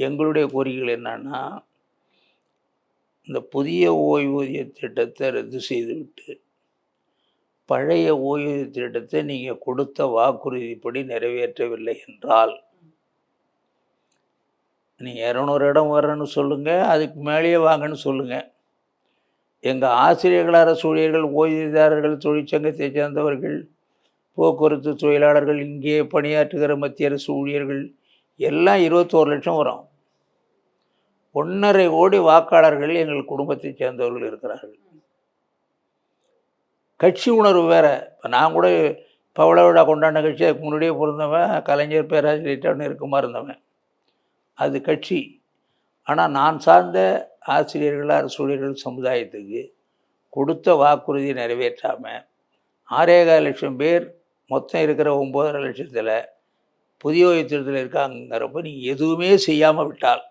எங்களுடைய கோரிக்கைகள் என்னன்னா, இந்த புதிய ஓய்வூதிய திட்டத்தை ரத்து செய்துவிட்டு, பழைய ஓய்வூதிய திட்டத்தை நீங்கள் கொடுத்த வாக்குறுதிப்படி நிறைவேற்றவில்லை என்றால், நீங்க 200 இடம் வர்றேன்னு சொல்லுங்க, அதுக்கு மேலேயே வாங்கன்னு சொல்லுங்க. எங்க ஆசிரியர்கள், அரசு ஊழியர்கள், ஓய்வூதியதாரர்கள், தொழிற்சங்கத்தைச் சேர்ந்தவர்கள், போக்குவரத்து தொழிலாளர்கள், இங்கே பணியாற்றுகிற மத்திய அரசு ஊழியர்கள் எல்லாம் 21,00,000 வரும். 1,50,000 கோடி வாக்காளர்கள் எங்கள் குடும்பத்தைச் சேர்ந்தவர்கள் இருக்கிறார்கள். கட்சி உணர்வு வேற. இப்போ நான் கூட பவள விழா கொண்டாடின கட்சி, அதுக்கு முன்னாடியே பிறந்தவன், கலைஞர் பேராசிரியர்கிட்ட நெருக்கமாக இருந்தவன். அது கட்சி. ஆனால் நான் சார்ந்த ஆசிரியர்கள், அரசு ஊழியர்கள் சமுதாயத்துக்கு கொடுத்த வாக்குறுதியை நிறைவேற்றாமல் 6,15,000 பேர் மொத்தம் இருக்கிற 9,500,000 புதிய ஓய்வூதியத்தில் இருக்காங்கிறப்ப நீங்கள் எதுவுமே செய்யாமல் விட்டால்